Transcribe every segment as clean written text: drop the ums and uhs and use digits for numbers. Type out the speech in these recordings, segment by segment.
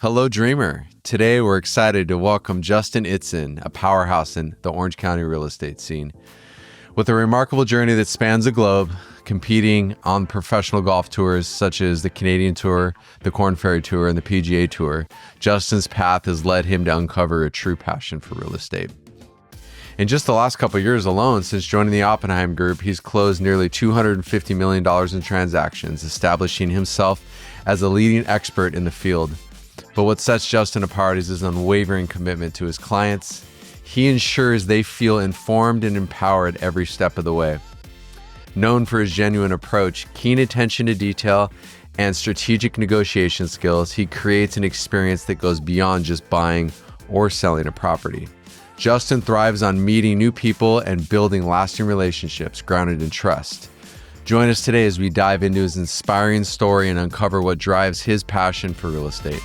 Hello, Dreamer. Today, we're excited to welcome Justin Itzen, a powerhouse in the Orange County real estate scene. With a remarkable journey that spans the globe, competing on professional golf tours such as the Canadian Tour, the Korn Ferry Tour, and the PGA Tour, Justin's path has led him to uncover a true passion for real estate. In just the last couple of years alone, since joining the Oppenheim Group, he's closed nearly $250 million in transactions, establishing himself as a leading expert in the field. But what sets Justin apart is his unwavering commitment to his clients. He ensures they feel informed and empowered every step of the way. Known for his genuine approach, keen attention to detail, and strategic negotiation skills, he creates an experience that goes beyond just buying or selling a property. Justin thrives on meeting new people and building lasting relationships grounded in trust. Join us today as we dive into his inspiring story and uncover what drives his passion for real estate.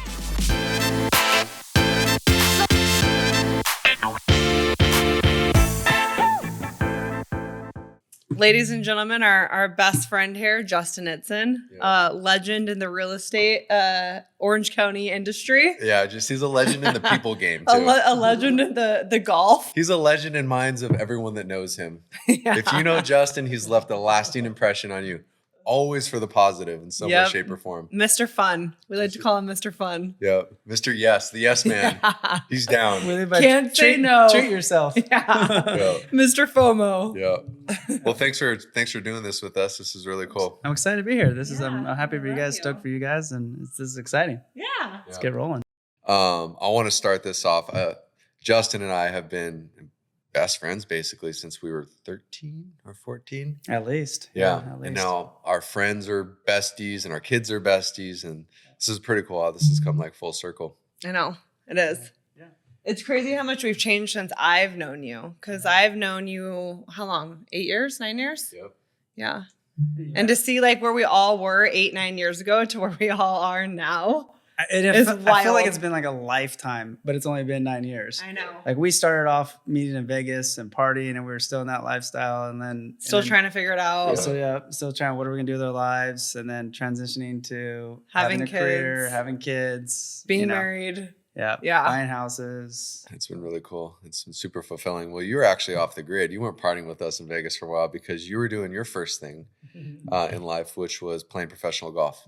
Ladies and gentlemen, our best friend here, Justin Itzen, legend in the real estate Orange County industry. Yeah, he's a legend in the people game, too. A legend in the golf. He's a legend in minds of everyone that knows him. Yeah. If you know Justin, he's left a lasting impression on you. Always for the positive in some way, shape, or form. Mr. Fun. We like to call him Mr. Fun. Yeah. Mr. Yes, the yes man. Yeah. He's down. Can't say no. Treat yourself. Yeah. Yeah. Mr. FOMO. Yeah. Well, thanks for doing this with us. This is really cool. I'm excited to be here. I'm happy for you guys, stoked for you guys, and this is exciting. Yeah. Let's get rolling. I want to start this off. Justin and I have been best friends basically since we were 13 or 14. At least. Yeah. At least. And now our friends are besties and our kids are besties. And this is pretty cool how this has come like full circle. I know. It is. Yeah. It's crazy how much we've changed since I've known you. Because I've known you, how long? 8 years? 9 years? Yep. Yeah. And to see like where we all were 8-9 years ago to where we all are now. I feel like wild. it's been like a lifetime, but it's only been 9 years. I know. Like we started off meeting in Vegas and partying, and we were still in that lifestyle, and then Trying to figure it out. Still trying. What are we gonna do with our lives? And then transitioning to Having having a kids. career, having kids, Being married. yeah, buying houses. It's been really cool. It's been super fulfilling. Well, you were actually off the grid. You weren't partying with us in Vegas for a while because you were doing your first thing in life, which was playing professional golf.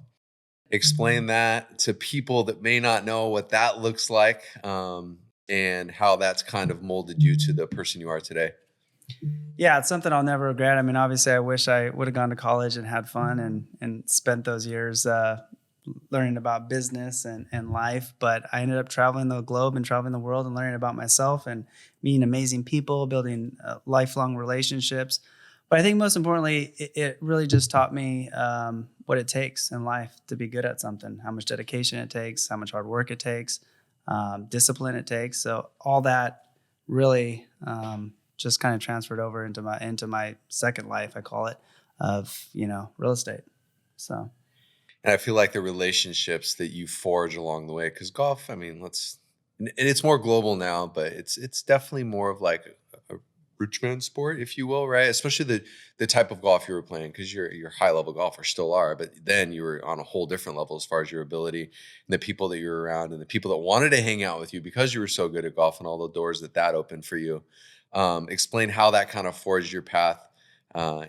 Explain that to people that may not know what that looks like and how that's kind of molded you to the person you are today. Yeah, it's something I'll never regret. I mean, obviously, I wish I would have gone to college and had fun and spent those years learning about business and life. But I ended up traveling the globe and traveling the world and learning about myself and meeting amazing people, building lifelong relationships. But I think most importantly, it really just taught me what it takes in life to be good at something, how much dedication it takes, how much hard work it takes, discipline it takes. So all that really just kind of transferred over into my second life, I call it, of, real estate. So. And I feel like the relationships that you forge along the way, because golf, I mean, and it's more global now, but it's definitely more of like a rich man sport, if you will, right? Especially the type of golf you were playing, because you're high level golfer, still are, but then you were on a whole different level as far as your ability and the people that you were around and the people that wanted to hang out with you because you were so good at golf and all the doors that opened for you. Explain how that kind of forged your path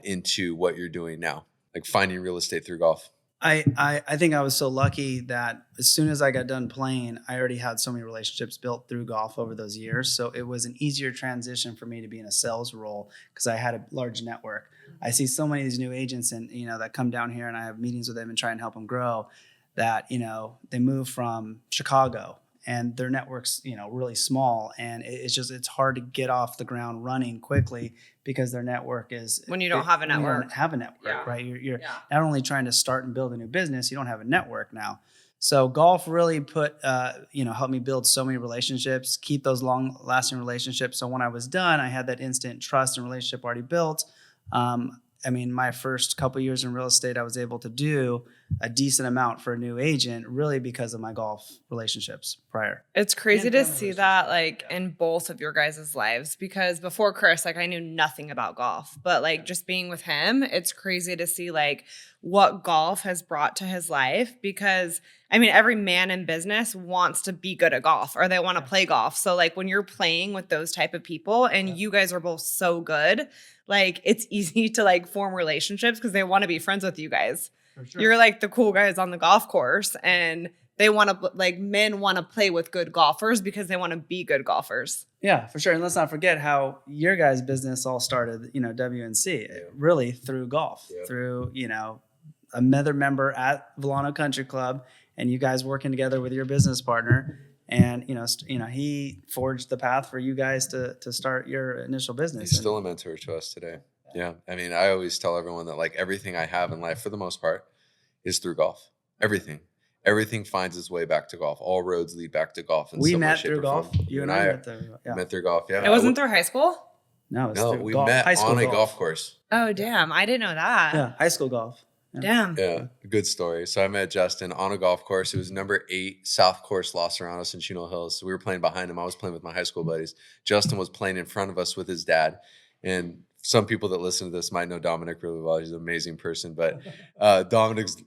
into what you're doing now, like finding real estate through golf. I think I was so lucky that as soon as I got done playing, I already had so many relationships built through golf over those years. So it was an easier transition for me to be in a sales role because I had a large network. I see so many of these new agents and that come down here, and I have meetings with them and try and help them grow, that they move from Chicago and their network's really small, and it's hard to get off the ground running quickly because their network is When you don't have a network. You don't have a network, right? You're not only trying to start and build a new business, you don't have a network now. So golf really helped me build so many relationships, keep those long-lasting relationships. So when I was done, I had that instant trust and relationship already built. My first couple of years in real estate, I was able to do a decent amount for a new agent, really because of my golf relationships prior. It's crazy And to family see that relationships. like in both of your guys' lives, because before Chris, like I knew nothing about golf, but like just being with him, it's crazy to see like what golf has brought to his life, because I mean, every man in business wants to be good at golf or they want to play golf. So like when you're playing with those type of people and you guys are both so good, like it's easy to like form relationships because they want to be friends with you guys. For sure. You're like the cool guys on the golf course, and they want to, like, men want to play with good golfers because they want to be good golfers. Yeah, for sure. And let's not forget how your guys' business all started, WNC, really through golf, through, another member at Volano Country Club, and you guys working together with your business partner. And, he forged the path for you guys to start your initial business. He's still a mentor to us today. Yeah. I mean, I always tell everyone that like everything I have in life for the most part is through golf. Everything finds its way back to golf. All roads lead back to golf. We met through golf. You and I met through golf. Yeah. It wasn't through high school? No, we met on a golf course. Oh, damn. I didn't know that. Yeah, high school golf. Yeah. Damn. Yeah, good story. So I met Justin on a golf course. It was number 8 South Course Los Serranos in Chino Hills. So we were playing behind him. I was playing with my high school buddies. Justin was playing in front of us with his dad. And some people that listen to this might know Dominic really well. He's an amazing person, but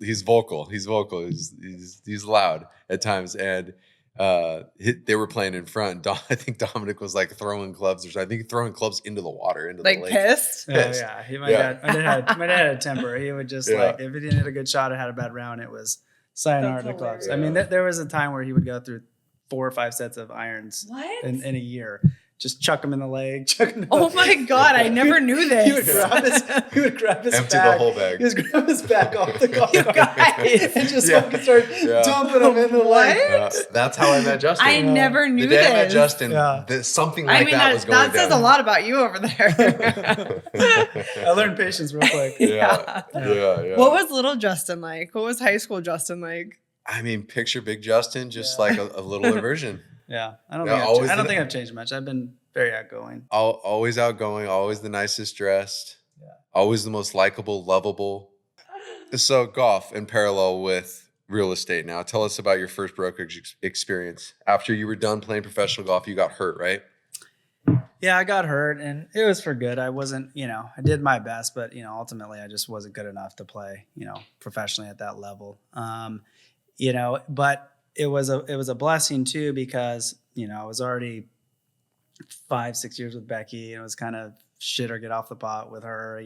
he's vocal. He's loud at times. And they were playing in front. I think Dominic was like throwing clubs, throwing clubs into the water, into like the lake. Pissed? Oh, yeah. My dad had a temper. He would just like, if he didn't hit a good shot or had a bad round, it was sayonara to clubs. Yeah. I mean, there was a time where he would go through 4 or 5 sets of irons in a year. Just chuck him in the leg. Oh my God, I never knew this. He would grab his empty bag. the whole bag. He would grab his bag off the golf cart guys. and just fucking start dumping him in the leg. That's how I met Justin. I never knew the day this. I met Justin, something like that was going down. That says a lot about you over there. I learned patience real quick. Yeah. What was little Justin like? What was high school Justin like? I mean, picture big Justin, just like a little aversion. Yeah, I don't think I've changed much. I've been very outgoing. Always outgoing, always the nicest dressed, always the most likable, lovable. So golf in parallel with real estate. Now, tell us about your first brokerage experience. After you were done playing professional golf, you got hurt, right? Yeah, I got hurt, and it was for good. I wasn't, I did my best, but ultimately, I just wasn't good enough to play, professionally at that level. But it was a blessing too, because I was already 5-6 years with Becky, and it was kind of shit or get off the pot with her.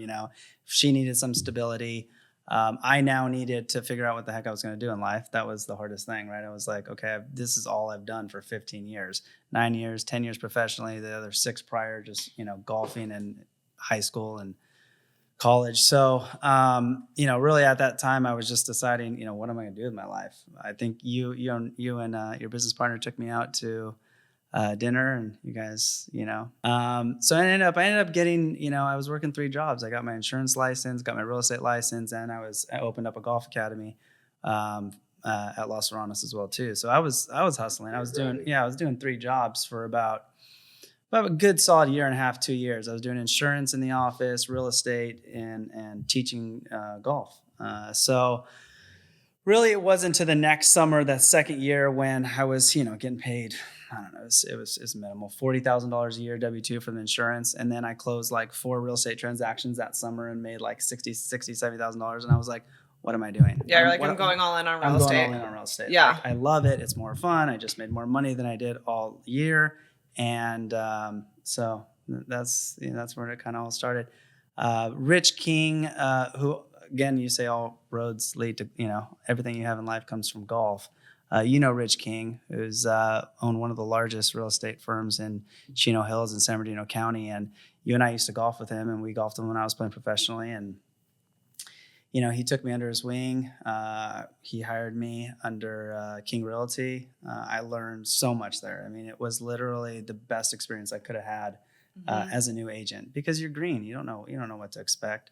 She needed some stability. I now needed to figure out what the heck I was going to do in life. That was the hardest thing, right? I was like, okay, this is all I've done for 15 years, 9 years, 10 years professionally, the other 6 prior, just, golfing and high school and college. So, really at that time, I was just deciding, what am I going to do with my life? I think you and your business partner took me out to dinner, and you guys, so I ended up getting, I was working 3 jobs. I got my insurance license, got my real estate license, and I opened up a golf academy at Los Serranos as well too. So I was hustling. I was doing 3 jobs for about a good solid year and a half, 2 years. I was doing insurance in the office, real estate, and teaching golf. So really, it wasn't to the next summer, that second year, when I was, getting paid. I don't know. It was minimal, $40,000 a year W-2 for the insurance, and then I closed like 4 real estate transactions that summer and made like $70,000, and I was like, "What am I doing?" Yeah, I'm going all in on real estate. I'm going all in on real estate. Yeah, I love it. It's more fun. I just made more money than I did all year. And so that's where it kind of all started. Rich King, who, again, you say all roads lead to, everything you have in life comes from golf. Rich King, who's owned one of the largest real estate firms in Chino Hills in San Bernardino County. And you and I used to golf with him, and we golfed him when I was playing professionally. And he took me under his wing. He hired me under King Realty. I learned so much there. I mean, it was literally the best experience I could have had as a new agent, because you're green. You don't know what to expect.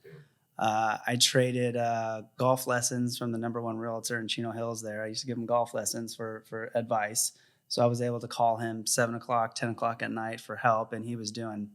I traded golf lessons from the number 1 realtor in Chino Hills there. I used to give him golf lessons for advice. So I was able to call him 7 o'clock, 10 o'clock at night for help, and he was doing,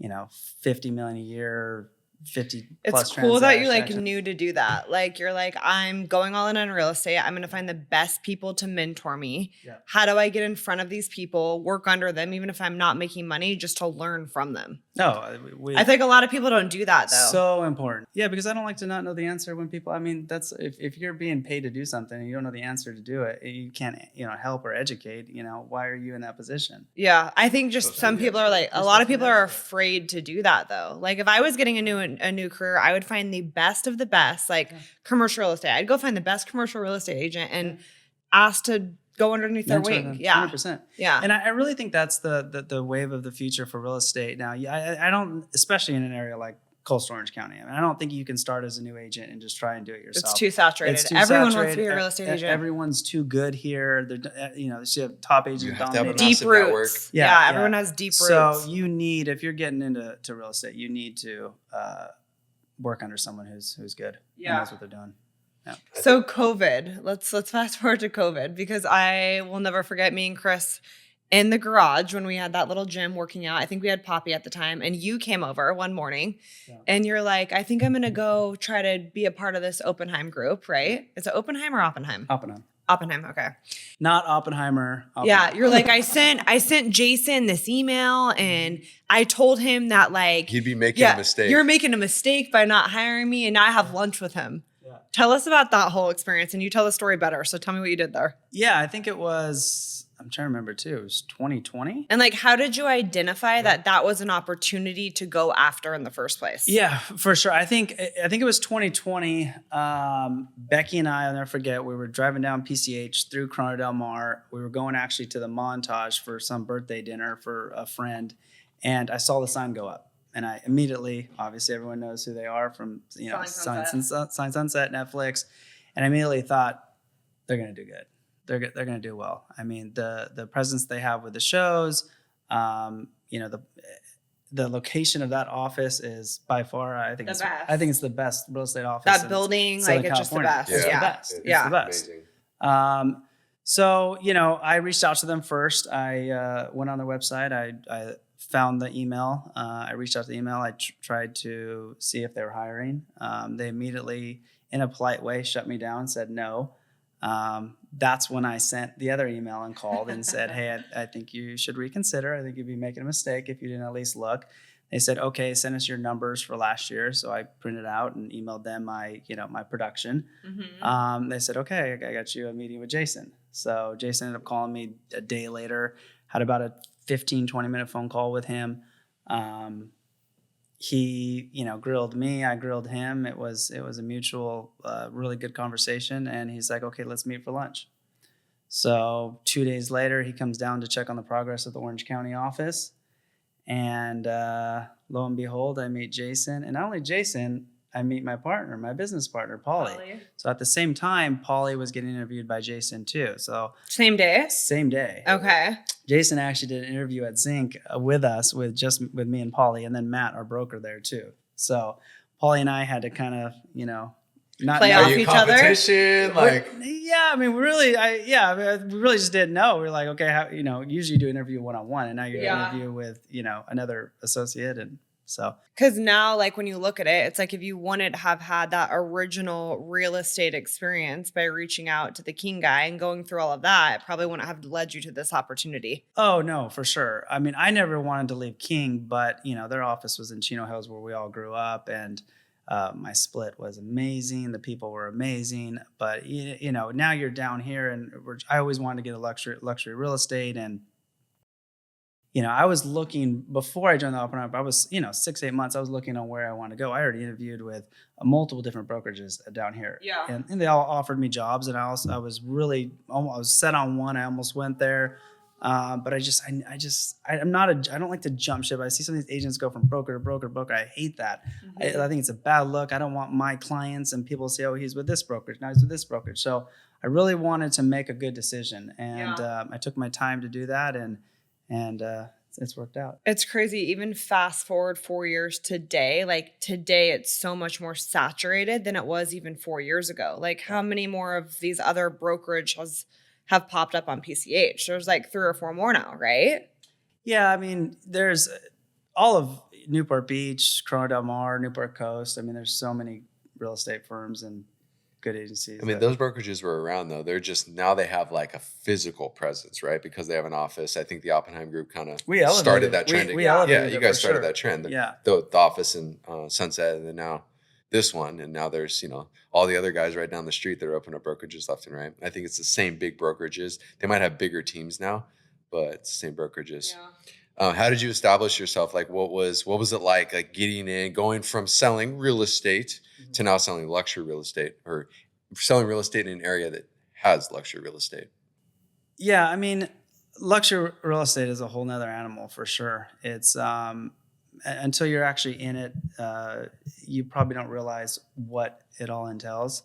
$50 million a year, 50 It's plus cool that you like transactions. knew to do that. Like you're like, I'm going all in on real estate. I'm going to find the best people to mentor me. Yeah. How do I get in front of these people, work under them, even if I'm not making money, just to learn from them? No, I think a lot of people don't do that though. so important. Yeah, because I don't like to not know the answer when people, I mean, that's if you're being paid to do something and you don't know the answer to do it, you can't, help or educate, why are you in that position? Yeah, I think just some people are like, a lot of people are afraid to do that though. Like if I was getting a new career, I would find the best of the best, like commercial real estate. I'd go find the best commercial real estate agent and ask to go underneath their Mentor wing. them, Yeah. 100%. Yeah. And I really think that's the wave of the future for real estate. Now, I don't, especially in an area like Coastal Orange County. I mean, I don't think you can start as a new agent and just try and do it yourself. It's too saturated. It's too Everyone wants saturated. to be a real estate agent. Everyone's too good here. They're, you have top agents You have to have a dominating. Deep massive roots. network. Yeah, everyone has deep roots. So you need, if you're getting into real estate, you need to work under someone who's good. Yeah. And knows what they're doing. Yeah. So COVID, let's fast forward to COVID because I will never forget me and Chris in the garage when we had that little gym working out. I think we had Poppy at the time, and you came over one morning and you're like, I think I'm going to go try to be a part of this Oppenheim group, right? Is it Oppenheim or Oppenheim? Oppenheim. Okay. Not Oppenheimer. Yeah. You're like, I sent Jason this email and I told him that like, He'd be making a mistake. You're making a mistake by not hiring me. And now I have lunch with him. Yeah. Tell us about that whole experience, and you tell the story better. So tell me what you did there. Yeah, I think it was, I'm trying to remember too, it was 2020. And like, how did you identify that was an opportunity to go after in the first place? Yeah, for sure. I think it was 2020. Becky and I'll never forget, we were driving down PCH through Corona Del Mar. We were going actually to the Montage for some birthday dinner for a friend. And I saw the sign go up. And I immediately, obviously everyone knows who they are from, Sign Sunset, Netflix. And I immediately thought, they're going to do good. They're going to do well. I mean, the presence they have with the shows, the location of that office is by far, I think it's the best real estate office. That building, like it's just the best. It's the best. It's the best. So, I reached out to them first. I went on their website. I found the email. I reached out to the email. I tried to see if they were hiring. They immediately, in a polite way, shut me down, said no. That's when I sent the other email and called and said, hey, I think you should reconsider. I think you'd be making a mistake if you didn't at least look. They said, okay, send us your numbers for last year. So I printed out and emailed them my production. Mm-hmm. They said, okay, I got you a meeting with Jason. So Jason ended up calling me a day later, had about a 15, 20-minute phone call with him. He, grilled me, I grilled him. It was a mutual, really good conversation. And he's like, okay, let's meet for lunch. So 2 days later, he comes down to check on the progress of the Orange County office. And lo and behold, I meet Jason. And not only Jason, I meet my partner, my business partner, Polly. So at the same time, Polly was getting interviewed by Jason too. So same day? Same day. Okay. Jason actually did an interview at Zinc with us, with me and Polly, and then Matt, our broker, there too. So Polly and I had to kind of, not play off each other. Yeah, I mean, we really just didn't know. We were like, okay, how, usually you do an interview one-on-one, and now you're doing an interview with, another associate, and so. Because now, like, when you look at it, it's like if you wanted to have had that original real estate experience by reaching out to the King guy and going through all of that, it probably wouldn't have led you to this opportunity. Oh, no, for sure. I mean, I never wanted to leave King, but, their office was in Chino Hills where we all grew up, and my split was amazing. The people were amazing. But, now you're down here, and I always wanted to get a luxury real estate, and I was looking before I joined the Oppenheimer. I was, 6-8 months. I was looking on where I want to go. I already interviewed with multiple different brokerages down here. Yeah, and they all offered me jobs, and I was set on one. I almost went there, but I don't like to jump ship. I see some of these agents go from broker to broker to broker. I hate that. Mm-hmm. I think it's a bad look. I don't want my clients and people say, oh, he's with this brokerage, now he's with this brokerage. So I really wanted to make a good decision, and I took my time to do that, and it's worked out. It's crazy. Even fast forward 4 years today, like today, it's so much more saturated than it was even 4 years ago. Like how many more of these other brokerages have popped up on PCH? There's like 3 or 4 more now, right? Yeah. I mean, all of Newport Beach, Corona Del Mar, Newport Coast. I mean, there's so many real estate firms and good agencies. I mean, those brokerages were around though. They're just now they have like a physical presence, right? Because they have an office. I think the Oppenheim Group kind of started that trend. We elevated you it guys for started sure. that trend. Yeah. The office in Sunset, and then now this one, and now there's all the other guys right down the street that are opening up brokerages left and right. I think it's the same big brokerages. They might have bigger teams now, but it's the same brokerages. Yeah. How did you establish yourself? Like, what was it like getting in, going from selling real estate to now selling luxury real estate, or selling real estate in an area that has luxury real estate? Yeah, I mean, luxury real estate is a whole nother animal for sure. It's until you're actually in it, you probably don't realize what it all entails.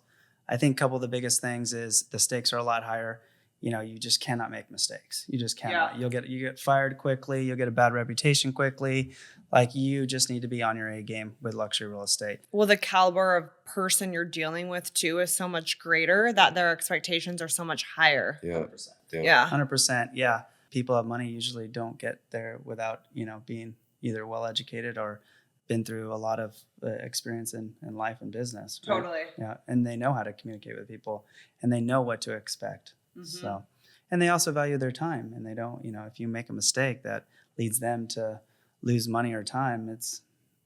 I think a couple of the biggest things is the stakes are a lot higher. You just cannot make mistakes. You just cannot. Yeah. You get fired quickly. You'll get a bad reputation quickly. Like, you just need to be on your A game with luxury real estate. Well, the caliber of person you're dealing with too is so much greater that their expectations are so much higher. Yeah. 100%. Yeah. 100%. Yeah. People have money usually don't get there without, being either well educated or been through a lot of experience in life and business. Right? Totally. Yeah. And they know how to communicate with people, and they know what to expect. So, and they also value their time, and they don't, if you make a mistake that leads them to lose money or time, it's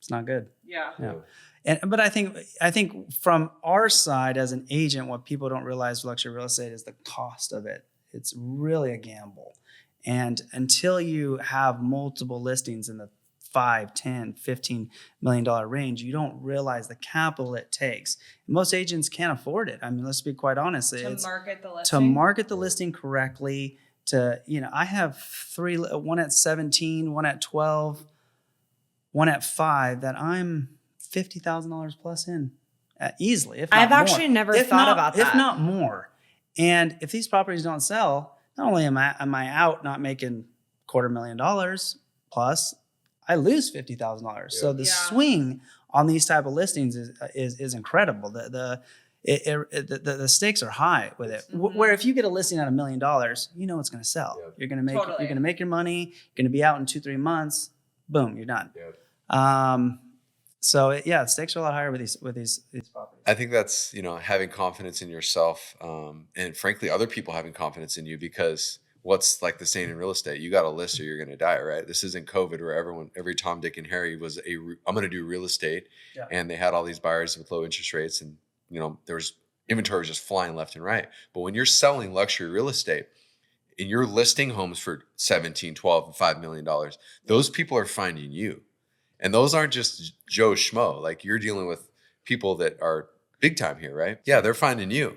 not good. Yeah. But I think from our side as an agent, what people don't realize with luxury real estate is the cost of it. It's really a gamble. And until you have multiple listings in the $5, $10, $15 million range, you don't realize the capital it takes. Most agents can't afford it. I mean, let's be quite honest. To market the listing. To market the listing correctly, I have three, one at 17, one at 12, one at 5 that I'm $50,000 plus in easily. If not I've more. actually never thought about that. If not more. And if these properties don't sell, not only am I out not making $250,000 plus, I lose $50,000. So the swing on these type of listings is incredible. The stakes are high with it. Where if you get a listing at $1 million, it's going to sell. Yep. You're going to make your money. You're going to be out in 2-3 months. Boom, you're done. Yep. So the stakes are a lot higher with these properties. I think that's having confidence in yourself, and frankly, other people having confidence in you, because what's like the saying in real estate, you got to list or you're going to die, right? This isn't COVID where every Tom, Dick, and Harry was I'm going to do real estate, and they had all these buyers with low interest rates, and there was inventory just flying left and right. But when you're selling luxury real estate and you're listing homes for 17, 12, and $5 million, those people are finding you. And those aren't just Joe Schmo. Like, you're dealing with people that are big time here, right? Yeah, they're finding you,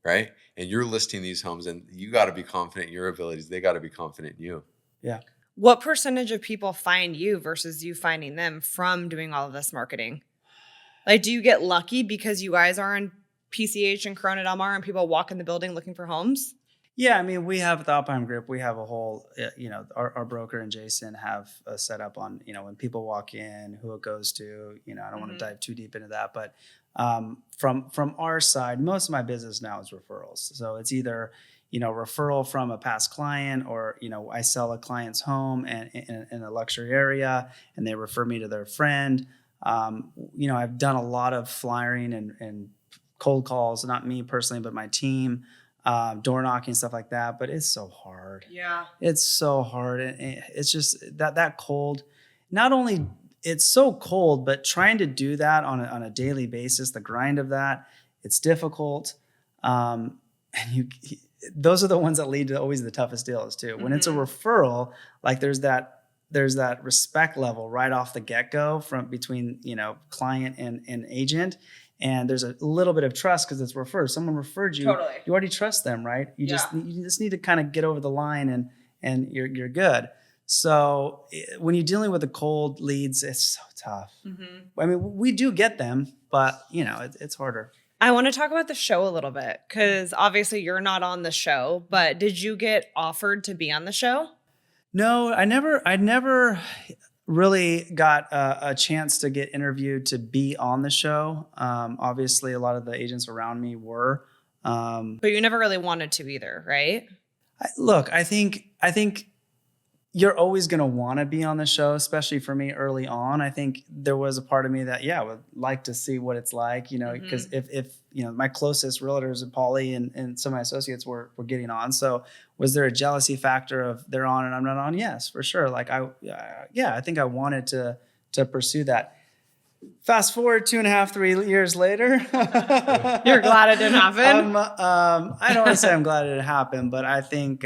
right? And you're listing these homes, and you got to be confident in your abilities. They got to be confident in you. Yeah. What percentage of people find you versus you finding them from doing all of this marketing? Like, do you get lucky because you guys are in PCH and Corona Del Mar and people walk in the building looking for homes? Yeah, I mean, we have the Oppenheim Group. We have a whole, our broker and Jason have a setup on, when people walk in, who it goes to. I don't want to dive too deep into that, but from our side, most of my business now is referrals. So it's either, referral from a past client, or I sell a client's home and in a luxury area, and they refer me to their friend. I've done a lot of flyering and cold calls, not me personally, but my team. Door knocking, stuff like that, but it's so hard. Yeah. It's so hard. It's just that cold. Not only it's so cold, but trying to do that on a daily basis, the grind of that, it's difficult. And those are the ones that lead to always the toughest deals too. When it's a referral, like there's that respect level right off the get-go from between, client and agent. And there's a little bit of trust because it's referred. Someone referred you. Totally. You already trust them, right? You just need to kind of get over the line and you're good. So when you're dealing with the cold leads, it's so tough. I mean, we do get them, but it's harder. I want to talk about the show a little bit because obviously you're not on the show, but did you get offered to be on the show? No, I never really got a chance to get interviewed to be on the show. Obviously, a lot of the agents around me were. But you never really wanted to either, right? I think you're always going to want to be on the show, especially for me early on. I think there was a part of me that, would like to see what it's like, because if my closest realtors and Paulie and some of my associates were getting on. So was there a jealousy factor of they're on and I'm not on? Yes, for sure. Like I think I wanted to pursue that. Fast forward 2.5, 3 years later. You're glad it didn't happen? I don't want to say I'm glad it didn't happen, but I think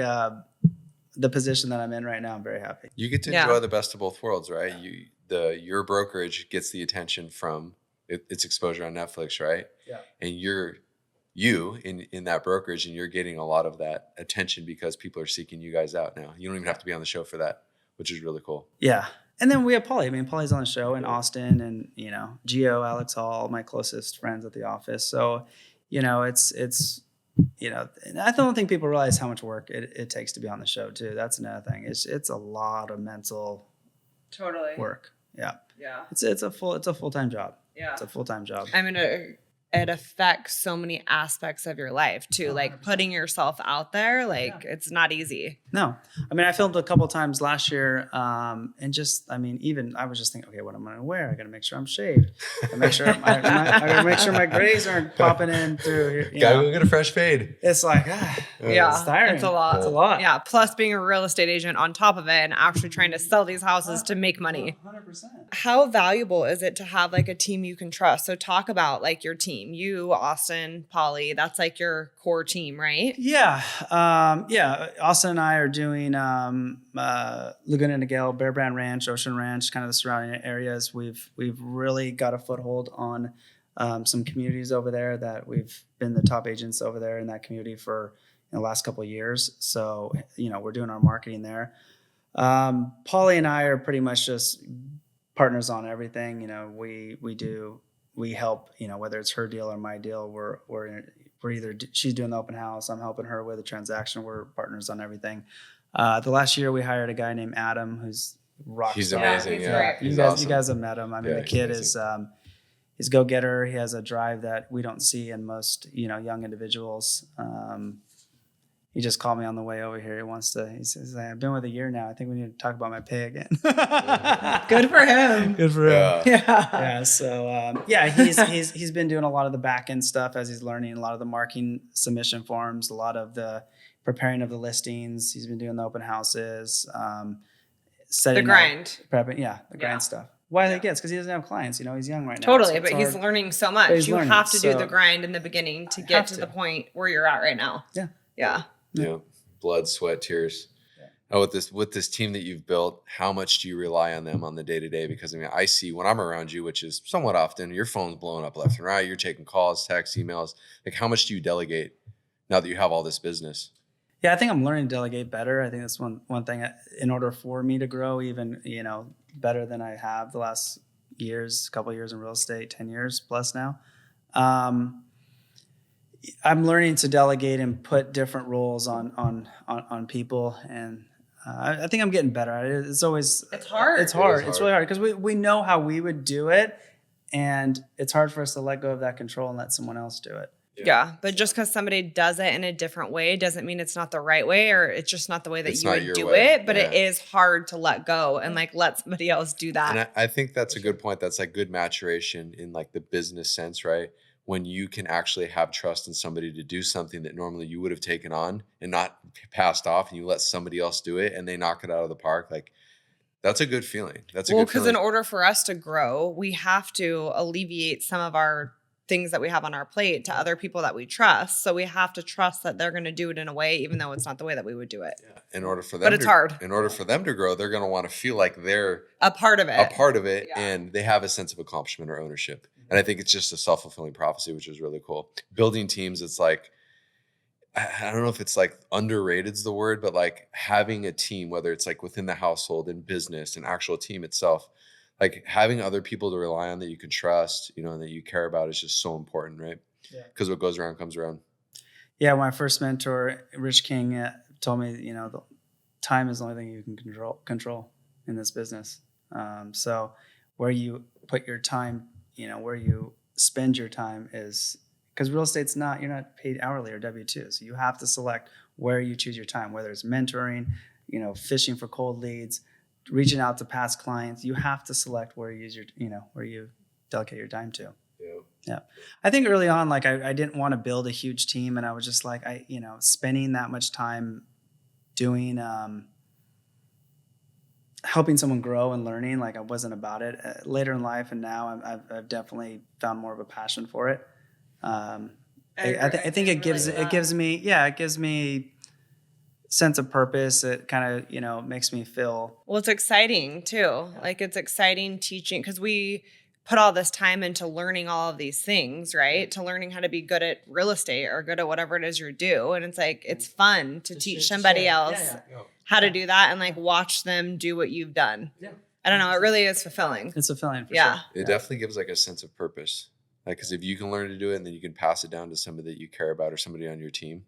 the position that I'm in right now, I'm very happy. You get to enjoy the best of both worlds, right? Your brokerage gets the attention from its exposure on Netflix, right? Yeah. And you in that brokerage, and you're getting a lot of that attention because people are seeking you guys out now. You don't even have to be on the show for that, which is really cool. Yeah. And then we have Paulie. I mean, Paulie's on the show in Austin, and Gio, Alex Hall, my closest friends at the office. So, it's and I don't think people realize how much work it takes to be on the show too. That's another thing. It's a lot of mental work. Yeah. Yeah. It's a full-time job. Yeah. It's a full-time job. I mean, it affects so many aspects of your life too. 100%. Like putting yourself out there, it's not easy. No, I mean, I filmed a couple times last year, and even I was just thinking, okay, what am I gonna wear? I gotta make sure I'm shaved. I make sure I gotta make sure my grays aren't popping in through. Gotta go get a fresh fade. It's like, it's tiring. It's a lot. It's a lot. Yeah. Plus being a real estate agent on top of it, and actually trying to sell these houses to make money. 100%. How valuable is it to have a team you can trust? So talk about your team. You, Austin, Paulie, that's your core team, right? Yeah. Austin and I are doing Laguna Niguel, Bear Brand Ranch, Ocean Ranch, kind of the surrounding areas. We've really got a foothold on some communities over there that we've been the top agents over there in that community for the last couple of years. So, we're doing our marketing there. Paulie and I are pretty much just partners on everything. We help, whether it's her deal or my deal, we're either she's doing the open house, I'm helping her with a transaction. We're partners on everything. The last year we hired a guy named Adam who's rock. He's star. amazing. Yeah, You guys have met him. I mean, the kid is he's go getter. He has a drive that we don't see in most young individuals. He just called me on the way over here. He says, I've been with a year now. I think we need to talk about my pay again. Good for him. Good for him. Yeah. So, he's been doing a lot of the back end stuff as he's learning, a lot of the marketing submission forms, a lot of the preparing of the listings. He's been doing the open houses, setting the grind. Prepping, the grind stuff. Why he gets? Because he doesn't have clients. He's young right now. Totally, so but he's learning so much. He's You learning, have to do so the grind in the beginning to get to the point where you're at right now. Yeah. Yeah. Yeah. Blood, sweat, tears. Oh, with this team that you've built, how much do you rely on them on the day to day? Because I see when I'm around you, which is somewhat often, your phone's blowing up left and right. You're taking calls, texts, emails. How much do you delegate now that you have all this business? Yeah, I think I'm learning to delegate better. I think that's one thing in order for me to grow even, better than I have the last couple of years in real estate, 10 years plus now. I'm learning to delegate and put different roles on people, and I think I'm getting better at it. It's hard. It's hard. It's really hard because we know how we would do it, and it's hard for us to let go of that control and let someone else do it. Yeah, but just because somebody does it in a different way doesn't mean it's not the right way, or it's just not the way that you would do it. But it is hard to let go and let somebody else do that. And I think that's a good point. That's good maturation in the business sense, right? When you can actually have trust in somebody to do something that normally you would have taken on and not passed off, and you let somebody else do it and they knock it out of the park. That's a good feeling. Because in order for us to grow, we have to alleviate some of our things that we have on our plate to other people that we trust. So we have to trust that they're going to do it in a way, even though it's not the way that we would do it. Yeah. In order for them, but it's hard. In order for them to grow, they're going to want to feel like they're a part of it, and they have a sense of accomplishment or ownership. And I think it's just a self-fulfilling prophecy, which is really cool. Building teams, it's I don't know if it's underrated is the word, but having a team, whether it's within the household and business and actual team itself, having other people to rely on that you can trust, and that you care about is just so important, right? Yeah. Because what goes around comes around. Yeah, my first mentor, Rich King, told me, the time is the only thing you can control in this business. So where you put your time, where you spend your time is, because real estate's you're not paid hourly or W-2. So you have to select where you choose your time, whether it's mentoring, fishing for cold leads, reaching out to past clients. You have to select where you use where you delegate your time to. Yeah. I think early on, like I didn't want to build a huge team, and I was just like, spending that much time doing, helping someone grow and learning, like I wasn't about it. Later in life and now I've definitely found more of a passion for it. I think it gives me sense of purpose. It kind of, makes me feel. Well, it's exciting too. Like it's exciting teaching because we put all this time into learning all of these things, right? To learning how to be good at real estate or good at whatever it is you do. And it's like, it's fun to teach somebody else how to do that and like watch them do what you've done. Yeah. I don't know. It really is fulfilling. It's fulfilling for sure. It definitely gives like a sense of purpose. Like, cause if you can learn to do it and then you can pass it down to somebody that you care about or somebody on your team,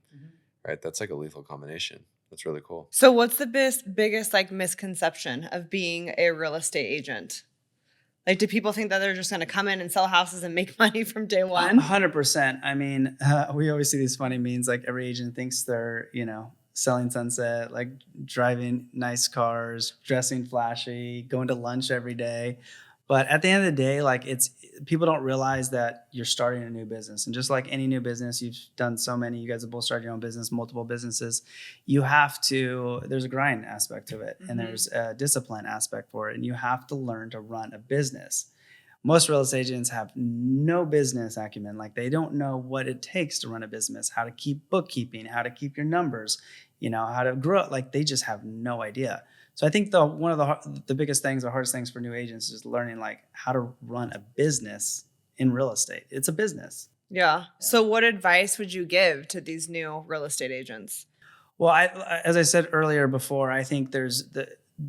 right? That's like a lethal combination. That's really cool. So what's the biggest like misconception of being a real estate agent? Like, do people think that they're just going to come in and sell houses and make money from day one? 100%. I mean, we always see these funny memes, like every agent thinks they're, selling sunset, like driving nice cars, dressing flashy, going to lunch every day. But at the end of the day, like people don't realize that you're starting a new business. And just like any new business, you've done so many, you guys have both started your own business, multiple businesses. There's a grind aspect to it and there's a discipline aspect for it. And you have to learn to run a business. Most real estate agents have no business acumen. Like they don't know what it takes to run a business, how to keep bookkeeping, how to keep your numbers, how to grow. Like they just have no idea. So I think one of the biggest things, the hardest things for new agents is learning like how to run a business in real estate. It's a business. Yeah. So what advice would you give to these new real estate agents? Well, as I said earlier before, I think there's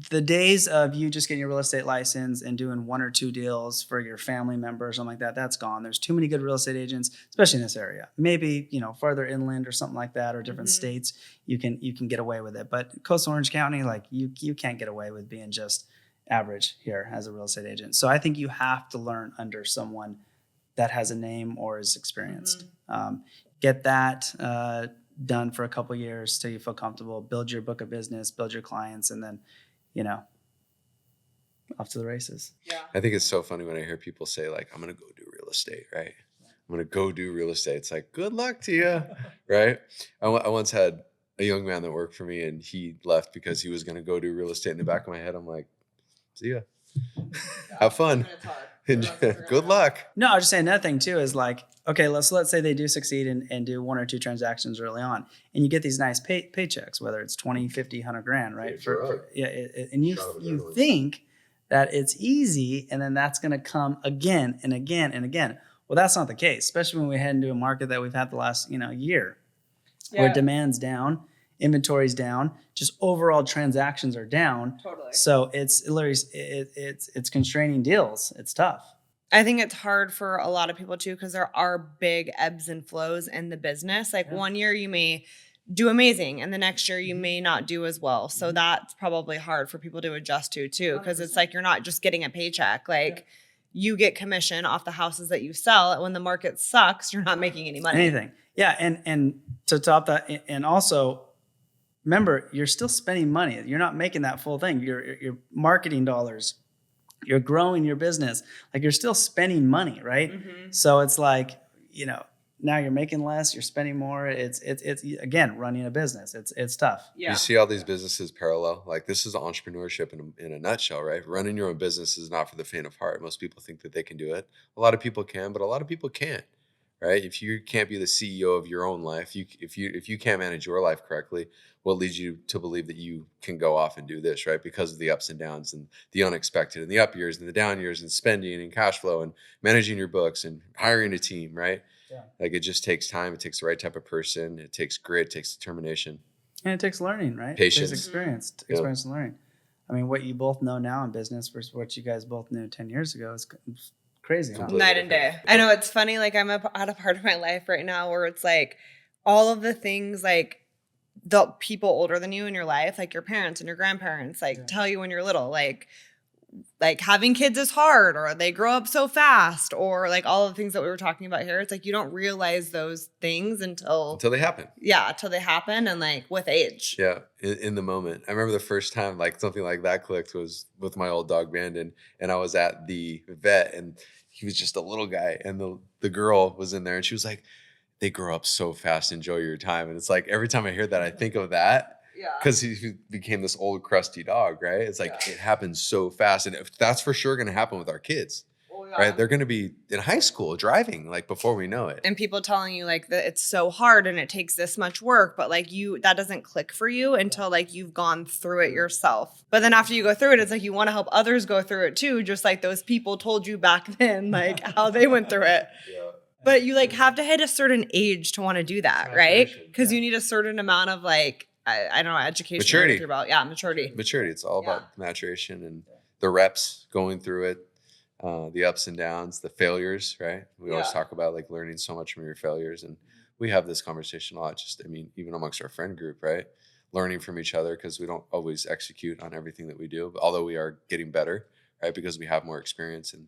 the days of you just getting your real estate license and doing one or two deals for your family member or something like that, that's gone. There's too many good real estate agents, especially in this area. Maybe, farther inland or something like that, or different states, you can get away with it. But coastal Orange County, like you can't get away with being just average here as a real estate agent. So I think you have to learn under someone that has a name or is experienced. Get that done for a couple of years till you feel comfortable. Build your book of business, build your clients, and then off to the races. Yeah. I think it's so funny when I hear people say like, I'm going to go do real estate, right? I'm going to go do real estate. It's like, good luck to you, right? I once had a young man that worked for me and he left because he was going to go do real estate. In the back of my head, I'm like, see ya. Have fun. Good luck. No, I was just saying another thing too is like, okay, let's say they do succeed and do one or two transactions early on, and you get these nice paychecks, whether it's 20, 50, 100 grand, right? And you think that it's easy, and then that's going to come again and again and again. Well, that's not the case, especially when we head into a market that we've had the last year, where demand's down, inventory's down, just overall transactions are down. Totally. So it's literally it's constraining deals. It's tough. I think it's hard for a lot of people too, because there are big ebbs and flows in the business. Like one year you may do amazing and the next year you may not do as well. So that's probably hard for people to adjust to too, because it's like you're not just getting a paycheck. Like you get commission off the houses that you sell. And when the market sucks, you're not making any money. Anything. Yeah. And to top that, and also remember, you're still spending money. You're not making that full thing. Your marketing dollars, you're growing your business. Like you're still spending money, right? So it's like, now you're making less, you're spending more. It's again, running a business. It's tough. Yeah. You see all these businesses parallel. Like this is entrepreneurship in a nutshell, right? Running your own business is not for the faint of heart. Most people think that they can do it. A lot of people can, but a lot of people can't. Right? If you can't be the CEO of your own life, if you can't manage your life correctly, what leads you to believe that you can go off and do this, right? Because of the ups and downs and the unexpected and the up years and the down years and spending and cash flow and managing your books and hiring a team, right? Yeah. Like it just takes time. It takes the right type of person. It takes grit. It takes determination. And it takes learning, right? Patience. It takes experience and learning. I mean, what you both know now in business versus what you guys both knew 10 years ago is crazy. Huh? Night and day. I know it's funny. Like I'm at a part of my life right now where it's like all of the things like the people older than you in your life, like your parents and your grandparents, like tell you when you're little, like like having kids is hard, or they grow up so fast, or like all of the things that we were talking about here. It's like you don't realize those things until they happen. Yeah, till they happen, and like with age. Yeah, in the moment. I remember the first time like something like that clicked was with my old dog Bandon, and I was at the vet, and he was just a little guy, and the girl was in there, and she was like, "They grow up so fast. Enjoy your time." And it's like every time I hear that, I think of that. Yeah. Because he became this old crusty dog, right? It's like it happens so fast, and that's for sure going to happen with our kids. Right, they're going to be in high school driving like before we know it, and people telling you like that it's so hard and it takes this much work, but like that doesn't click for you until like you've gone through it yourself. But then after you go through it, it's like you want to help others go through it too, just like those people told you back then, like how they went through it. Yeah. But you like have to hit a certain age to want to do that, right? Because you need a certain amount of like I don't know, education, maturity. Maturity. It's all about maturation and the reps, going through it. The ups and downs, the failures, right? We always talk about like learning so much from your failures. And we have this conversation a lot, even amongst our friend group, right? Learning from each other, because we don't always execute on everything that we do, but although we are getting better, right? Because we have more experience. And,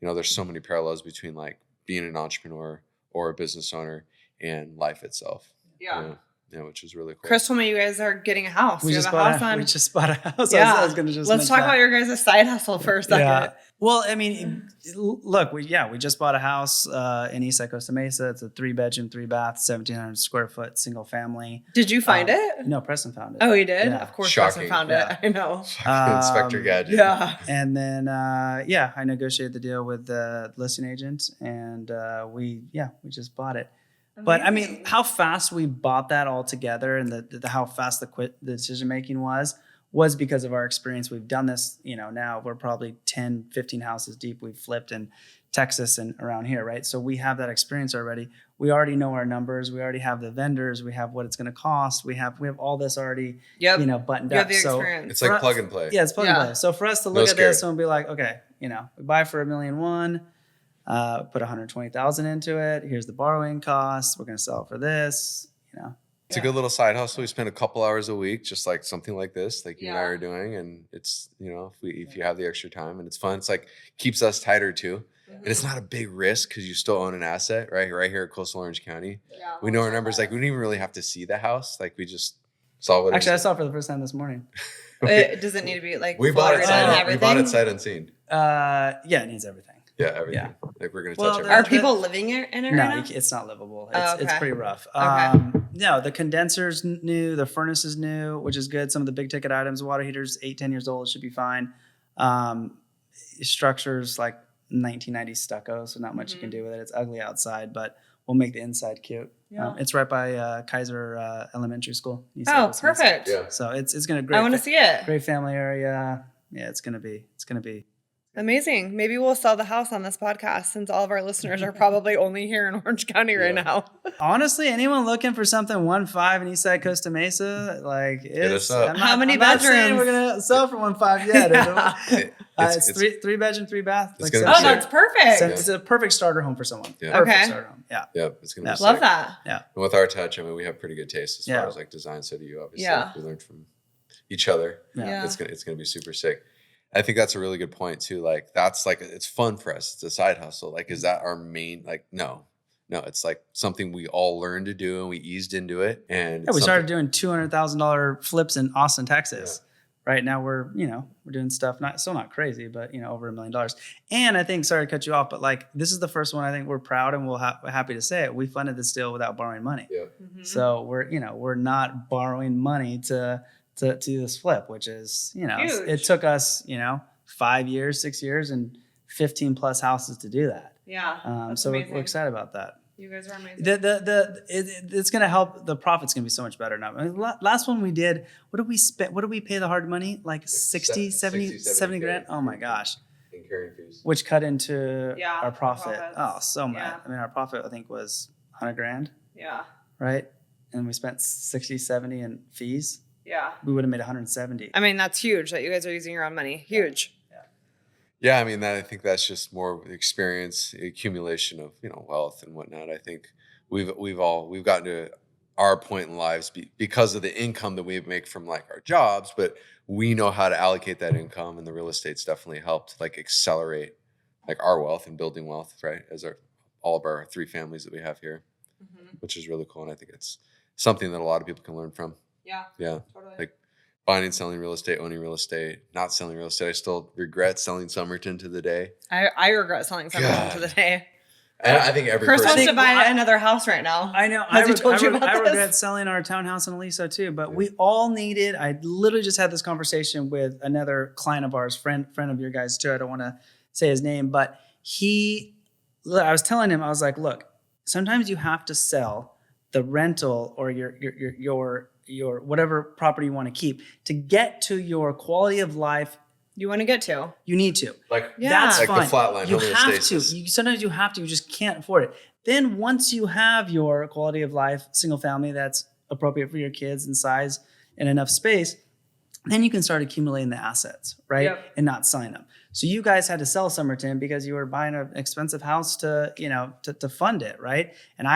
there's so many parallels between like being an entrepreneur or a business owner and life itself. Yeah, which is really cool. Chris told me you guys are getting a house. We just bought a house. Yeah. I was going to just Let's talk about your guys' side hustle for a second. Yeah. Well, I mean, look, we just bought a house in Eastside Costa Mesa. It's a 3-bedroom, 3-bath, 1,700 square foot, single family. Did you find it? No, Preston found it. Oh, he did? Yeah. Of course, Shocking. Preston found it. I know. Inspector Gadget. Yeah. And then, I negotiated the deal with the listing agent, and we just bought it. But I mean, how fast we bought that all together, and the how fast the decision making was because of our experience. We've done this, now we're probably 10, 15 houses deep. We've flipped in Texas and around here, right? So we have that experience already. We already know our numbers. We already have the vendors. We have what it's going to cost. We have all this already, buttoned up. So it's like plug and play. Yeah, it's plug and play. So for us to look at this and be like, okay, we buy for $1.1 million. Put 120,000 into it. Here's the borrowing costs. We're going to sell it for this, It's a good little side hustle. We spend a couple hours a week, just like something like this, like you and I are doing. And it's, if you have the extra time, and it's fun, it's like keeps us tighter too. And it's not a big risk because you still own an asset, right? Right here at Coastal Orange County. Yeah, we know our numbers. Like we don't even really have to see the house. Like we just saw what. Actually, I saw it for the first time this morning. Does it need to be like we bought it sight unseen. It needs everything. Yeah, everything. Yeah. Like we're gonna touch everything. Are people living in it right now? No, it's not livable. Okay. It's pretty rough. Okay. No, the condenser's new, the furnace is new, which is good. Some of the big ticket items, water heaters, 8-10 years old, should be fine. Structure's like 1990 stucco, so not much you can do with it. It's ugly outside, but we'll make the inside cute. Yeah. It's right by Kaiser Elementary School. Oh, perfect. Yeah. So it's gonna great. I want to see it. Great family area. Yeah, it's gonna be. Amazing. Maybe we'll sell the house on this podcast, since all of our listeners are probably only here in Orange County right now. Honestly, anyone looking for something 1.5 in Eastside Costa Mesa, like hit us up. How many bedrooms? We're gonna sell for 1.5 yet. It's 3-bedroom, 3-bath. It's that's perfect. It's a perfect starter home for someone. Yeah. Perfect starter home. Yeah. Yeah, it's gonna be love sick. that. Yeah. And with our touch, I mean, we have pretty good taste as far as like design. So do you, obviously. Yeah. We learned from each other. Yeah. It's gonna be super sick. I think that's a really good point too. Like that's like, it's fun for us. It's a side hustle. Like, is that our main, like, no, it's like something we all learned to do and we eased into it. And we started doing $200,000 flips in Austin, Texas. Yeah. Right now we're doing stuff, not crazy, but over $1 million. And I think, sorry to cut you off, but like, this is the first one I think we're proud and we're happy to say it. We funded this deal without borrowing money. Yeah. Mm-hmm. So we're not borrowing money to do this flip, which is, huge. It took us, 5 years, 6 years and 15 plus houses to do that. Yeah. So we're excited about that. You guys are amazing. It's going to help. The profit's going to be so much better now. I mean, last one we did, what did we spend? What did we pay the hard money? Like 60, 70 grand. Oh my gosh. And carrying fees. Which cut into our profit. Profits. Oh, so much. Yeah. I mean, our profit, I think, was 100 grand. Yeah. Right. And we spent 60, 70 in fees. Yeah. We would have made 170. I mean, that's huge that you guys are using your own money. Huge. Yeah, I mean, I think that's just more experience, accumulation of wealth and whatnot. I think we've gotten to our point in lives because of the income that we make from like our jobs, but we know how to allocate that income, and the real estate's definitely helped like accelerate like our wealth and building wealth, right? As all of our 3 families that we have here, which is really cool. And I think it's something that a lot of people can learn from. Yeah. Yeah. Totally. Like buying and selling real estate, owning real estate, not selling real estate. I still regret selling Somerton to the day. I regret selling Somerton to the day. And I think every Chris person. wants to buy another house right now. I know. Has he told you about I this? regret selling our townhouse in Aliso too, but we all needed. I literally just had this conversation with another client of ours, friend of your guys too. I don't want to say his name, but I was telling him, I was like, look, sometimes you have to sell the rental or your whatever property you want to keep to get to your quality of life. You want to get to? You need to. Like, that's like fine. the flatline. You have to. Sometimes you have to. You just can't afford it. Then once you have your quality of life, single family that's appropriate for your kids and size and enough space, then you can start accumulating the assets, right? Yep. And not selling them. So you guys had to sell Somerton because you were buying an expensive house to fund it, right? And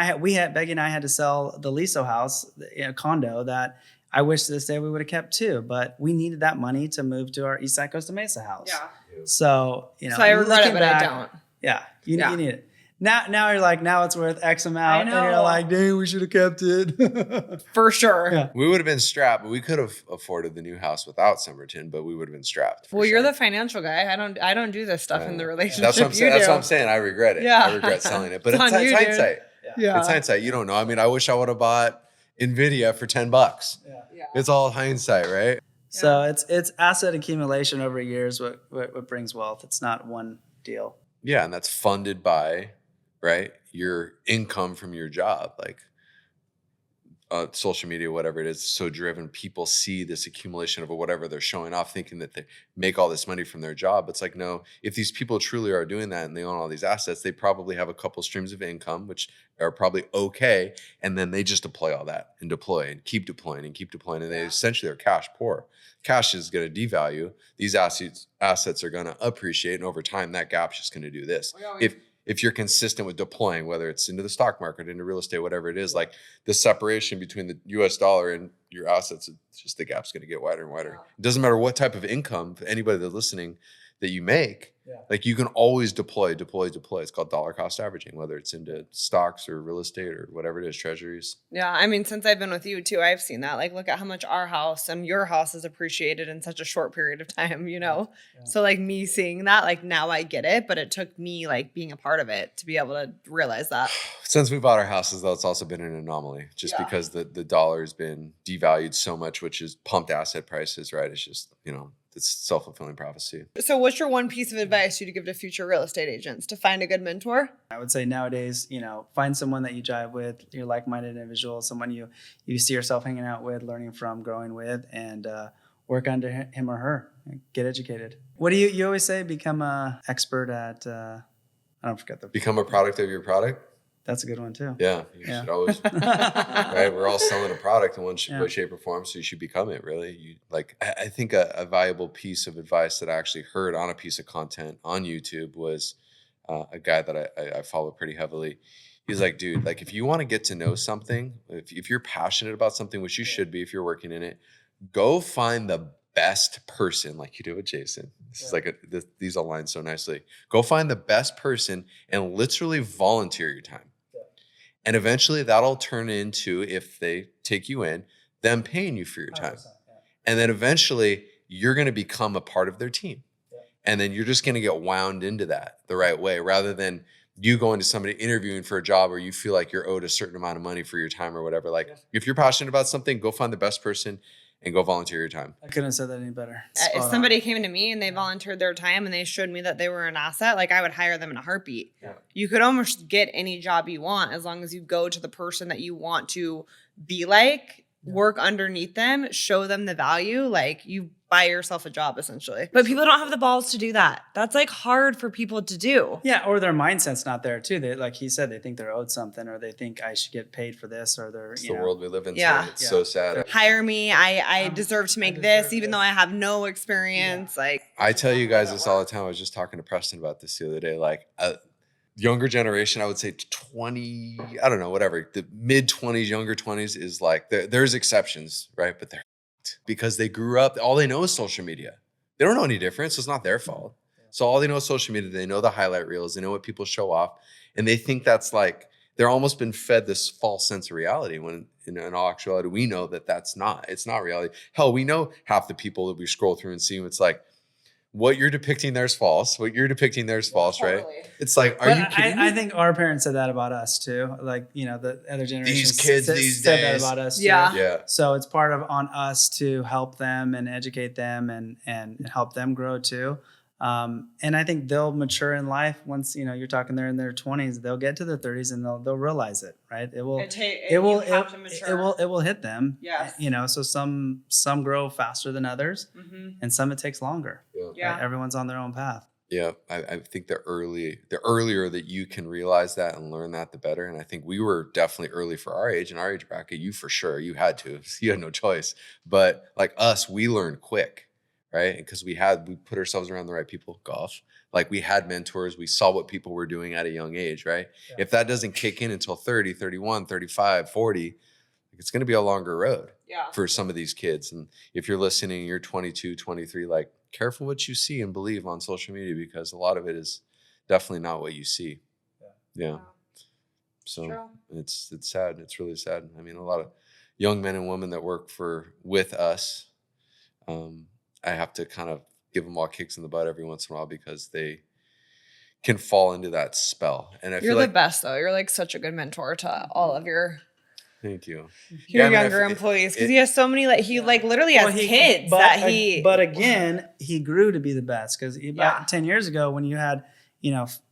Becky and I had to sell the Liso house, condo that I wish to this day we would have kept too, but we needed that money to move to our East Side Costa Mesa house. Yeah. So, So I regret it, but I don't. Yeah. You need it. Now you're like, now it's worth X amount. I know. And you're like, dang, we should have kept it. For sure. Yeah. We would have been strapped, but we could have afforded the new house without Somerton, but we would have been strapped. Well, you're the financial guy. I don't do this stuff in the relationship. That's what I'm saying. That's what I'm saying. I regret it. Yeah. I regret selling it. But It's it's on you, hindsight. Yeah. It's hindsight. You don't know. I mean, I wish I would have bought NVIDIA for $10. Yeah. It's all hindsight, right? So it's asset accumulation over years what brings wealth. It's not one deal. Yeah, and that's funded by, right, your income from your job, like social media, whatever it is, so driven. People see this accumulation of whatever they're showing off, thinking that they make all this money from their job. It's like, no, if these people truly are doing that and they own all these assets, they probably have a couple streams of income, which are probably okay. And then they just deploy all that and keep deploying. And they essentially are cash poor. Cash is going to devalue. These assets are going to appreciate. And over time, that gap's just going to do this. If you're consistent with deploying, whether it's into the stock market, into real estate, whatever it is, like the separation between the US dollar and your assets, it's just the gap's going to get wider and wider. It doesn't matter what type of income, for anybody that's listening, that you make, like you can always deploy. It's called dollar cost averaging, whether it's into stocks or real estate or whatever it is, treasuries. Yeah. I mean, since I've been with you too, I've seen that. Like, look at how much our house and your house has appreciated in such a short period of time, Yeah. So like me seeing that, like now I get it, but it took me like being a part of it to be able to realize that. Since we bought our houses, though, it's also been an anomaly just because the dollar has been devalued so much, which has pumped asset prices, right? It's just, it's self-fulfilling prophecy. So what's your one piece of advice you'd give to future real estate agents to find a good mentor? I would say nowadays, find someone that you jive with, you're like-minded individual, someone you see yourself hanging out with, learning from, growing with, and work under him or her. Get educated. What do you always say? Become an expert at, I don't forget the. Become a product of your product. That's a good one too. Yeah, you should always. Right, we're all selling a product in one way, shape, or form, so you should become it. Really, I think a valuable piece of advice that I actually heard on a piece of content on YouTube was a guy that I follow pretty heavily. He's like, dude, like if you want to get to know something, if you're passionate about something, which you should be if you're working in it, go find the best person, like you do with Jason. This is like these align so nicely. Go find the best person and literally volunteer your time. And eventually that'll turn into, if they take you in, them paying you for your time. And then eventually you're going to become a part of their team. And then you're just going to get wound into that the right way, rather than you going to somebody interviewing for a job where you feel like you're owed a certain amount of money for your time or whatever. Like if you're passionate about something, go find the best person and go volunteer your time. I couldn't have said that any better. If somebody came to me and they volunteered their time and they showed me that they were an asset, like I would hire them in a heartbeat. Yeah. You could almost get any job you want as long as you go to the person that you want to be like, work underneath them, show them the value, like you buy yourself a job essentially. But people don't have the balls to do that. That's like hard for people to do. Yeah, or their mindset's not there too. They, like he said, they think they're owed something, or they think I should get paid for this, or they're it's the world we live in. Yeah. It's so sad. Hire me. I deserve to make this, even though I have no experience. Like I tell you guys this all the time. I was just talking to Preston about this the other day. Like younger generation, I would say 20, I don't know, whatever, the mid 20s, younger 20s is like, there's exceptions, right? But they're because they grew up, all they know is social media. They don't know any difference. So it's not their fault. So all they know is social media. They know the highlight reels. They know what people show off. And they think that's like, they're almost been fed this false sense of reality when in all actuality, we know that it's not reality. Hell, we know half the people that we scroll through and see, it's like, what you're depicting there's false. What you're depicting there's false, right? It's like, are you kidding me? I think our parents said that about us too. Like, you know, the other generations These kids these said days. that about us too. Yeah. So it's part of on us to help them and educate them and help them grow too. And I think they'll mature in life once, you know, you're talking they're in their 20s, they'll get to their 30s and they'll realize it, right? It will hit them. Yes. You know, so some grow faster than others and some it takes longer. Yeah. Right? Everyone's on their own path. Yeah. I think the earlier that you can realize that and learn that, the better. And I think we were definitely early for our age and our age bracket. You for sure, you had no choice. But like us, we learned quick. Right. Because we put ourselves around the right people, golf, like we had mentors, we saw what people were doing at a young age. Right. Yeah. If that doesn't kick in until 30, 31, 35, 40, it's going to be a longer road for some of these kids. And if you're listening, you're 22, 23, like careful what you see and believe on social media, because a lot of it is definitely not what you see. Yeah. So it's sad. It's really sad. I mean, a lot of young men and women that work with us, I have to kind of give them all kicks in the butt every once in a while because they can fall into that spell. And you're the best though. You're like such a good mentor to all of your thank you. Younger employees, because he has so many, like he literally has kids But again, he grew to be the best because about 10 years ago when you had,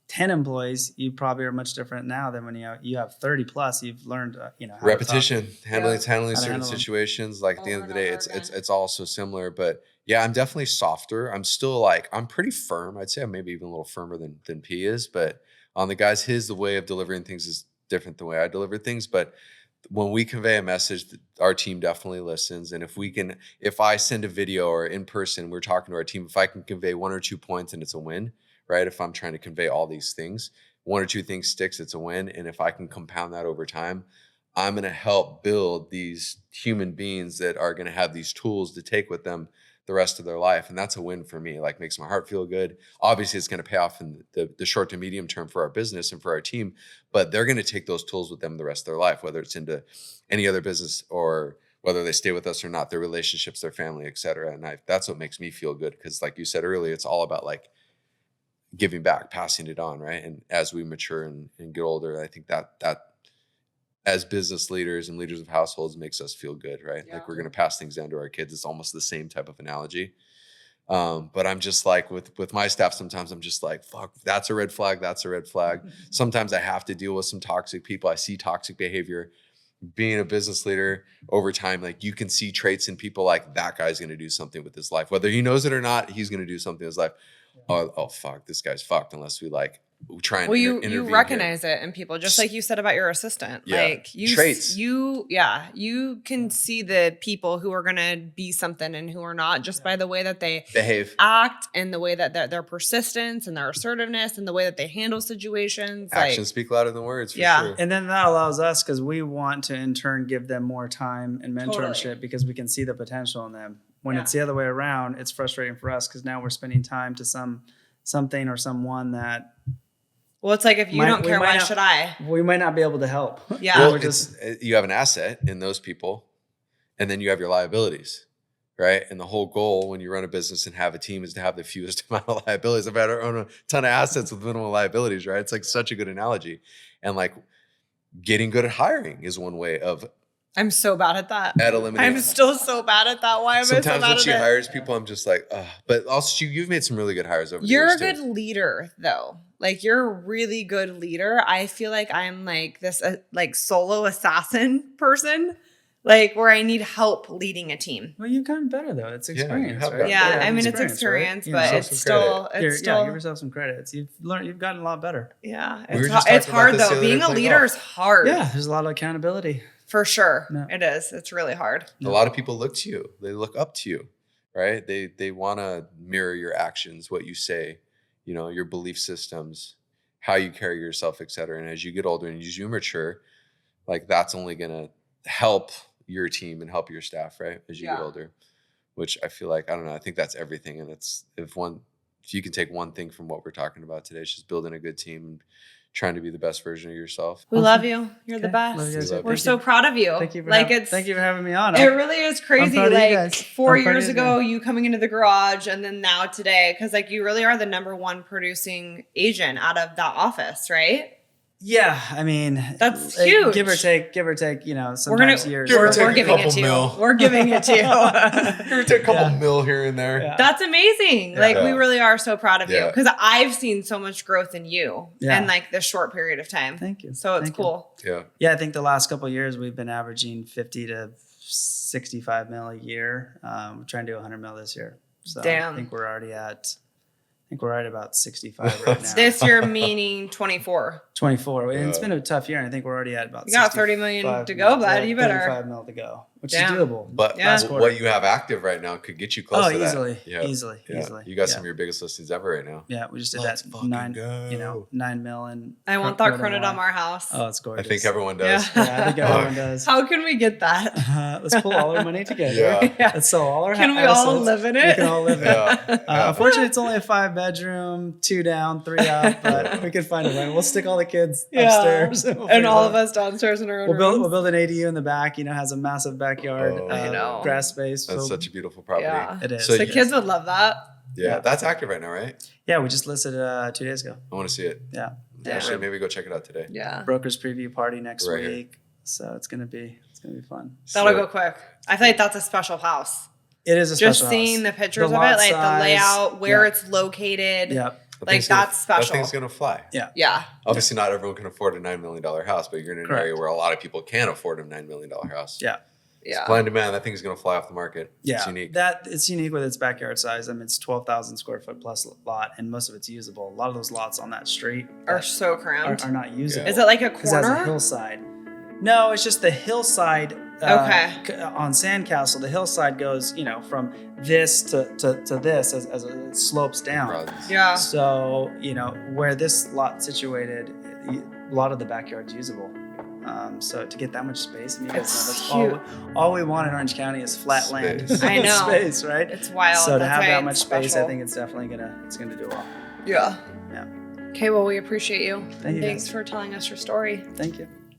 10 employees, you probably are much different now than when you have 30 plus. You've learned, how repetition, handling certain situations. Like at the end of the day, it's all so similar. But yeah, I'm definitely softer. I'm still like, I'm pretty firm. I'd say I'm maybe even a little firmer than P is. But on the guys, the way of delivering things is different than the way I deliver things. But when we convey a message, our team definitely listens. And if I send a video or in person, we're talking to our team, if I can convey 1 or 2 points and it's a win. Right? If I'm trying to convey all these things, 1 or 2 things sticks, it's a win. And if I can compound that over time, I'm going to help build these human beings that are going to have these tools to take with them the rest of their life. And that's a win for me. Like makes my heart feel good. Obviously it's going to pay off in the short to medium term for our business and for our team, but they're going to take those tools with them the rest of their life, whether it's into any other business or whether they stay with us or not, their relationships, their family, et cetera. And that's what makes me feel good. Cause like you said earlier, it's all about like giving back, passing it on, right? And as we mature and get older, I think that as business leaders and leaders of households makes us feel good, right? Yeah. Like we're going to pass things down to our kids. It's almost the same type of analogy. But I'm just like with my staff, sometimes I'm just like, fuck, that's a red flag. That's a red flag. Sometimes I have to deal with some toxic people. I see toxic behavior. Being a business leader over time, like you can see traits in people like that guy's going to do something with his life. Whether he knows it or not, he's going to do something in his life. Oh fuck, this guy's fucked unless we try and you recognize it in people, just like you said about your assistant. Yeah. Like traits. You can see the people who are gonna be something and who are not just by the way that they behave, act, and the way that their persistence and their assertiveness and the way that they handle situations. Actions speak louder than words, for sure. And then that allows us, because we want to in turn give them more time and mentorship because we can see the potential in them. When it's the other way around, it's frustrating for us because now we're spending time to something or someone that. Well, it's like if you don't care, why should I? We might not be able to help. Yeah. Well, you have an asset in those people, and then you have your liabilities, right? And the whole goal when you run a business and have a team is to have the fewest amount of liabilities. I've had own a ton of assets with minimal liabilities, right? It's like such a good analogy. And like getting good at hiring is one way of. I'm so bad at that. At eliminating. I'm still so bad at that. Why am I so bad at it? Sometimes when she hires people, I'm just like, but also you've made some really good hires over the years. You're a good leader though. Like you're a really good leader. I feel like I'm like this like solo assassin person, like where I need help leading a team. Well, you've gotten better though. It's experience, right? Yeah, I mean it's experience, right? But it's still give yourself some credits. You've gotten a lot better. Yeah, it's hard though. Being a leader is hard. Yeah, there's a lot of accountability. For sure. No. It is. It's really hard. A lot of people look to you. They look up to you, right? They want to mirror your actions, what you say, your belief systems. how you carry yourself, et cetera. And as you get older and as you mature, like that's only going to help your team and help your staff, right? As you get older, which I feel like, I don't know, I think that's everything. And it's, if you can take one thing from what we're talking about today, it's just building a good team and trying to be the best version of yourself. We love you. You're the Love best. you guys. We're Thank so you. proud of you. Thank you for Thank you for having me on. It really is crazy. proud of you Like guys. 4 I'm proud years of you. ago, you coming into the garage, and then now today, because like you really are the number one producing agent out of that office, right? Yeah, I mean, That's huge. Give or take, you know, We're gonna sometimes years. we're giving it to you. mil. We're giving it to you. Give or take a couple Yeah. mil here and there. Yeah. That's amazing. Like we Yeah. really are so proud of you Yeah. because I've seen so much growth in you Yeah. in like this short period of time. Thank you. So it's Thank you. cool. Yeah. Yeah, I think the last couple of years we've been averaging 50 to 65 mil a year. We're trying to do 100 mil this year. So Damn. I think we're already at about 65 right now. This year meaning 24. 24. And it's been a tough year. And I think we're already at about You got 30 million to go, bud. You better. 35 mil to go, which Damn. is doable. But Yeah. what you have active right now could get you close to easily, that. Yeah. easily. You got Yeah. some of your biggest listings ever right now. Yeah, we just did Let's that fucking 9 go. 9 mil and I want that credit on our house. Oh, it's I gorgeous. think everyone does. Yeah. Yeah, I think everyone does. How can we get that? Let's pull all our money together. Yeah. Yeah. Let's sell all our Can we assets. all live in We it? can all live in it. Yeah. Unfortunately, it's only a 5-bedroom, 2 down, 3 up, but we can find a way. We'll stick all the kids upstairs. We'll and figure all it of out. us downstairs in our own We'll rooms. build an ADU in the back. You know, has a massive backyard, Oh. I know. grass space. That's So- such a beautiful property. Yeah. It is. So The you- kids would love that. Yeah, that's active right now, right? Yeah, we just listed 2 days ago. I want to see it. Yeah, Actually, maybe go check it out today. Yeah. brokers preview party next Right here. week. So it's gonna be fun. That'll So- go quick. I feel like that's a special house. It is a Just special seeing house. the pictures of lot it, like size, the layout, where yeah. it's located. Yep. That Like, thing's gonna- that's special. That thing's gonna fly. Yeah. Obviously, not everyone can afford a $9 million house, but you're in an Correct. area where a lot of people can afford a $9 million house. Yeah. Yeah. Supply and demand, that thing's gonna fly off the market. Yeah, It's unique. it's unique with its backyard size. I mean, it's 12,000 square foot plus lot, and most of it's usable. A lot of those lots on that street Are that so cramped. are not usable. Is it like a Because it has a corner? hillside. No, it's just the hillside. Okay. On Sandcastle, the hillside goes, you know, from this to this as it slopes down. Brothers. Yeah. So, you know, where this lot's situated, a lot of the backyard's usable. So to get that much space, I mean, you guys It's know, that's all we want in Orange County is flat land. Space. I know. Space, right? It's wild. So to That's have why that much it's space, I special. think it's definitely gonna do well. Yeah. Yeah. Okay, well, we appreciate you. Thank you, Thanks guys. for telling us your story. Thank you.